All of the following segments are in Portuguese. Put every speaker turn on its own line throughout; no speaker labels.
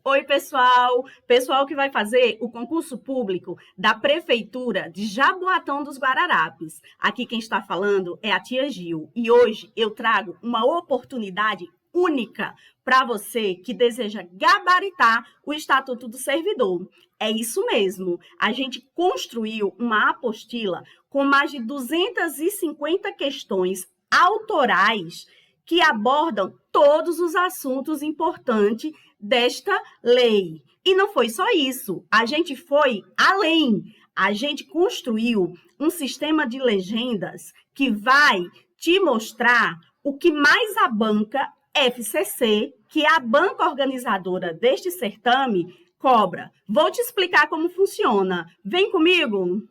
Oi, pessoal! Pessoal que vai fazer o concurso público da Prefeitura de Jaboatão dos Guararapes. Aqui quem está falando é a tia Gil e hoje eu trago uma oportunidade única para você que deseja gabaritar o Estatuto do Servidor. É isso mesmo, a gente construiu uma apostila com mais de 250 questões autorais que abordam todos os assuntos importantes desta lei. E não foi só isso, a gente foi além. A gente construiu um sistema de legendas que vai te mostrar o que mais a banca FCC, que é a banca organizadora deste certame, cobra. Vou te explicar como funciona. Vem comigo!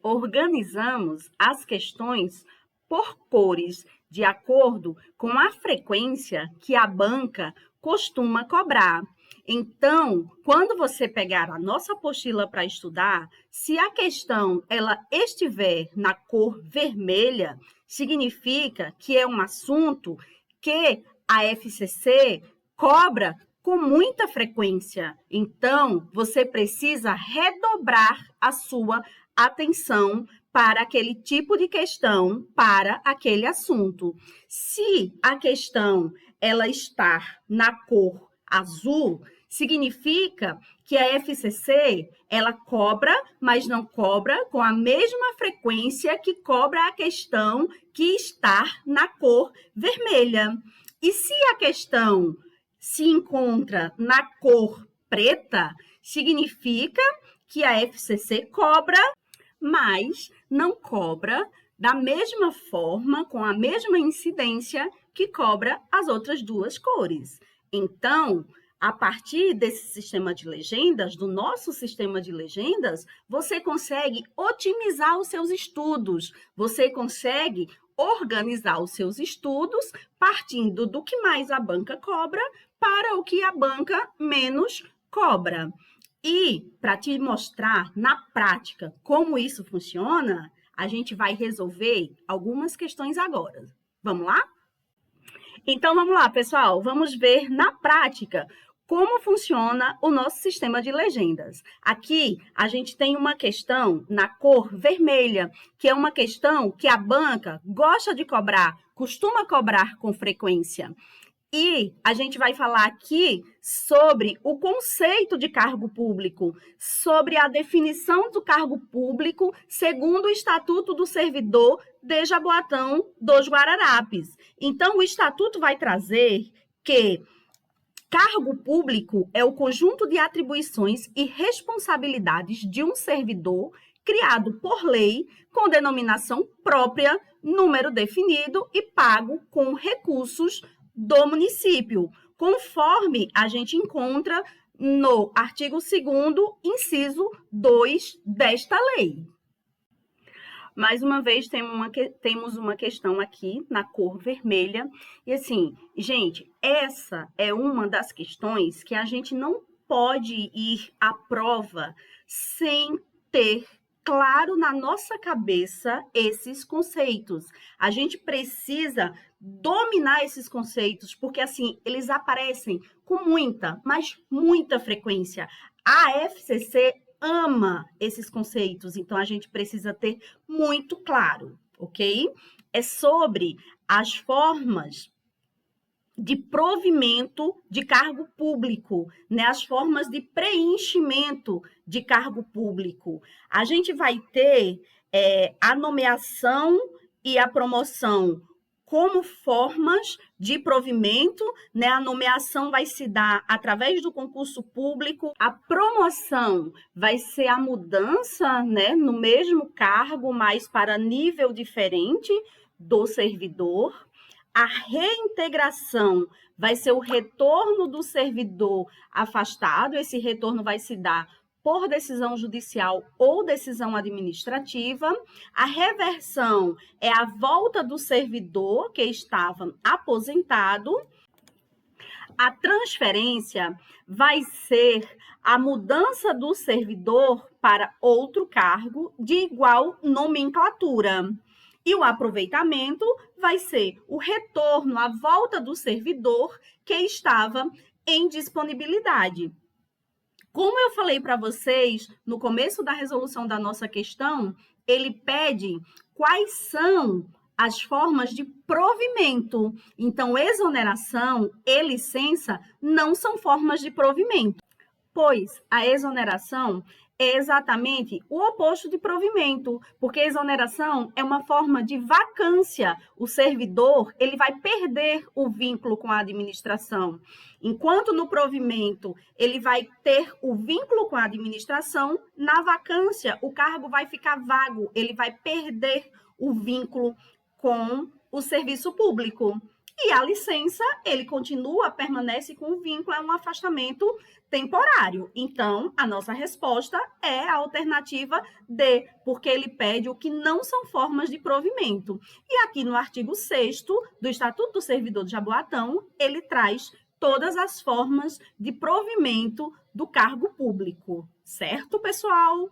Organizamos as questões por cores, de acordo com a frequência que a banca costuma cobrar. Então, quando você pegar a nossa apostila para estudar, se a questão ela estiver na cor vermelha, significa que é um assunto que a FCC cobra com muita frequência. Então, você precisa redobrar a sua atenção para aquele tipo de questão, para aquele assunto. Se a questão ela está na cor azul, significa que a FCC ela cobra, mas não cobra com a mesma frequência que cobra a questão que está na cor vermelha. E se a questão se encontra na cor preta, significa que a FCC cobra, mas não cobra da mesma forma, com a mesma incidência que cobra as outras duas cores. Então, a partir desse sistema de legendas, do nosso sistema de legendas, você consegue otimizar os seus estudos, você consegue organizar os seus estudos partindo do que mais a banca cobra para o que a banca menos cobra. E para te mostrar na prática como isso funciona, a gente vai resolver algumas questões agora. Vamos lá? Então vamos lá, pessoal, vamos ver na prática como funciona o nosso sistema de legendas. Aqui a gente tem uma questão na cor vermelha, que é uma questão que a banca gosta de cobrar, costuma cobrar com frequência. E a gente vai falar aqui sobre o conceito de cargo público, sobre a definição do cargo público segundo o Estatuto do Servidor de Jaboatão dos Guararapes. Então, o Estatuto vai trazer que cargo público é o conjunto de atribuições e responsabilidades de um servidor criado por lei, com denominação própria, número definido e pago com recursos do município, conforme a gente encontra no artigo 2º, inciso 2 desta lei. Mais uma vez, temos uma questão aqui na cor vermelha. E assim, gente, essa é uma das questões que a gente não pode ir à prova sem ter claro na nossa cabeça esses conceitos. A gente precisa dominar esses conceitos, porque assim, eles aparecem com muita, mas muita frequência. A FCC ama esses conceitos, então a gente precisa ter muito claro, ok? É sobre as formas de provimento de cargo público, né? As formas de preenchimento de cargo público. A gente vai ter a nomeação e a promoção como formas de provimento, né? A nomeação vai se dar através do concurso público, a promoção vai ser a mudança, né, no mesmo cargo, mas para nível diferente do servidor. A reintegração vai ser o retorno do servidor afastado, esse retorno vai se dar por decisão judicial ou decisão administrativa. A reversão é a volta do servidor que estava aposentado. A transferência vai ser a mudança do servidor para outro cargo de igual nomenclatura. E o aproveitamento vai ser o retorno, a volta do servidor que estava em disponibilidade. Como eu falei para vocês no começo da resolução da nossa questão, ele pede quais são as formas de provimento. Então, exoneração e licença não são formas de provimento, pois a exoneração é exatamente o oposto de provimento, porque a exoneração é uma forma de vacância. O servidor, ele vai perder o vínculo com a administração. Enquanto no provimento, ele vai ter o vínculo com a administração, na vacância, o cargo vai ficar vago, ele vai perder o vínculo com o serviço público. E a licença, ele continua, permanece com o vínculo, é um afastamento temporário. Então, a nossa resposta é a alternativa D, porque ele pede o que não são formas de provimento. E aqui no artigo 6º do Estatuto do Servidor de Jaboatão, ele traz todas as formas de provimento do cargo público. Certo, pessoal?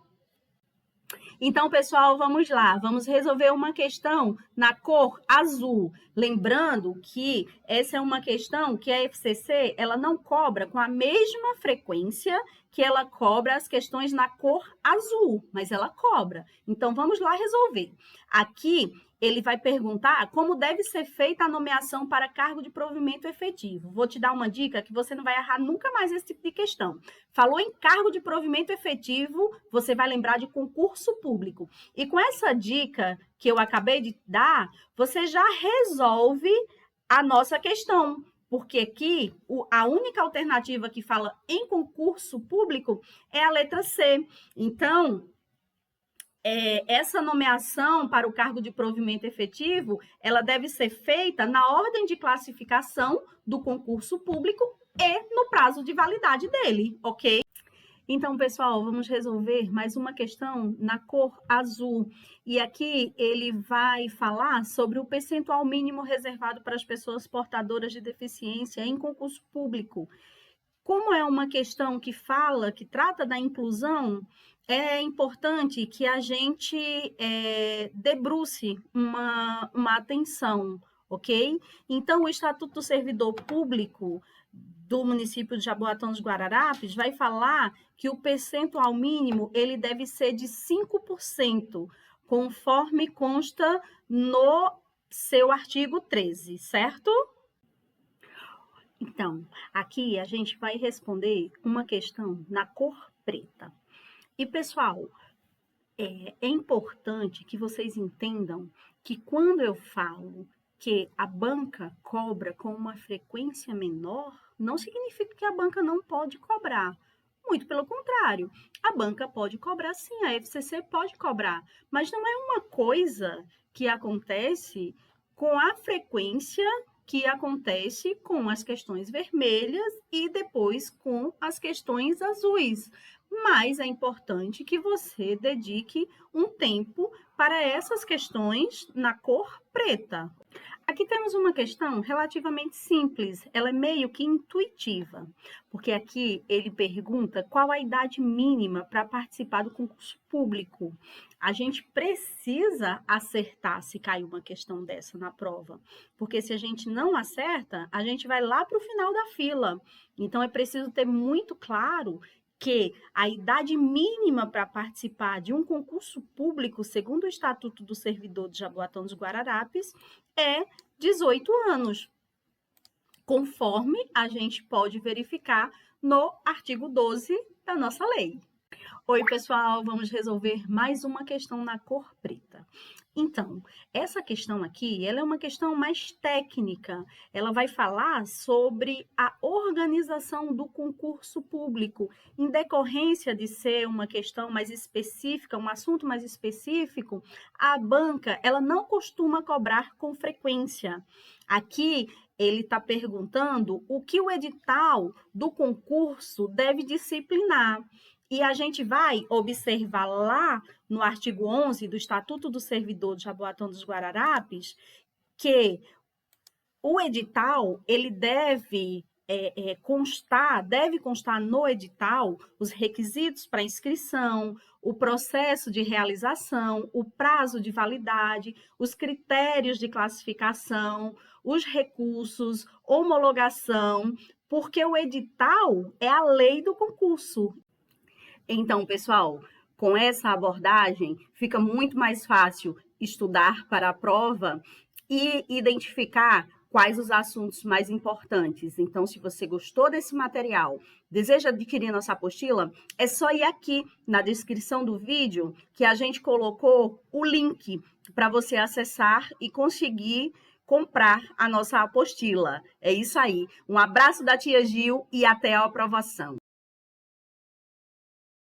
Então, pessoal, vamos lá. Vamos resolver uma questão na cor azul. Lembrando que essa é uma questão que a FCC ela não cobra com a mesma frequência que ela cobra as questões na cor azul, mas ela cobra. Então, vamos lá resolver. Aqui, ele vai perguntar como deve ser feita a nomeação para cargo de provimento efetivo. Vou te dar uma dica que você não vai errar nunca mais esse tipo de questão. Falou em cargo de provimento efetivo, você vai lembrar de concurso público. E com essa dica que eu acabei de dar, você já resolve a nossa questão. Porque aqui, a única alternativa que fala em concurso público é a letra C. Então, essa nomeação para o cargo de provimento efetivo, ela deve ser feita na ordem de classificação do concurso público e no prazo de validade dele, ok? Então, pessoal, vamos resolver mais uma questão na cor azul. E aqui ele vai falar sobre o percentual mínimo reservado para as pessoas portadoras de deficiência em concurso público. Como é uma questão que trata da inclusão, é importante que a gente debruce uma atenção, ok? Então, o Estatuto do Servidor Público do município de Jaboatão dos Guararapes vai falar que o percentual mínimo ele deve ser de 5%, conforme consta no seu artigo 13, certo? Então, aqui a gente vai responder uma questão na cor preta. E, pessoal, é importante que vocês entendam que quando eu falo que a banca cobra com uma frequência menor, não significa que a banca não pode cobrar. Muito pelo contrário, a banca pode cobrar sim, a FCC pode cobrar, mas não é uma coisa que acontece com a frequência que acontece com as questões vermelhas e depois com as questões azuis. Mas é importante que você dedique um tempo para essas questões na cor preta. Aqui temos uma questão relativamente simples, ela é meio que intuitiva, porque aqui ele pergunta qual a idade mínima para participar do concurso público. A gente precisa acertar se cai uma questão dessa na prova, porque se a gente não acerta, a gente vai lá para o final da fila. Então, é preciso ter muito claro que a idade mínima para participar de um concurso público, segundo o Estatuto do Servidor de Jaboatão dos Guararapes, é 18 anos, conforme a gente pode verificar no artigo 12 da nossa lei. Oi, pessoal, vamos resolver mais uma questão na cor preta. Então, essa questão aqui, ela é uma questão mais técnica. Ela vai falar sobre a organização do concurso público. Em decorrência de ser uma questão mais específica, um assunto mais específico, a banca, ela não costuma cobrar com frequência. Aqui, ele está perguntando o que o edital do concurso deve disciplinar. E a gente vai observar lá no artigo 11 do Estatuto do Servidor de Jaboatão dos Guararapes que o edital ele deve constar no edital os requisitos para inscrição, o processo de realização, o prazo de validade, os critérios de classificação, os recursos, homologação, porque o edital é a lei do concurso. Então, pessoal, com essa abordagem, fica muito mais fácil estudar para a prova e identificar quais os assuntos mais importantes. Então, se você gostou desse material, deseja adquirir nossa apostila, é só ir aqui na descrição do vídeo que a gente colocou o link para você acessar e conseguir comprar a nossa apostila. É isso aí. Um abraço da tia Gil e até a aprovação.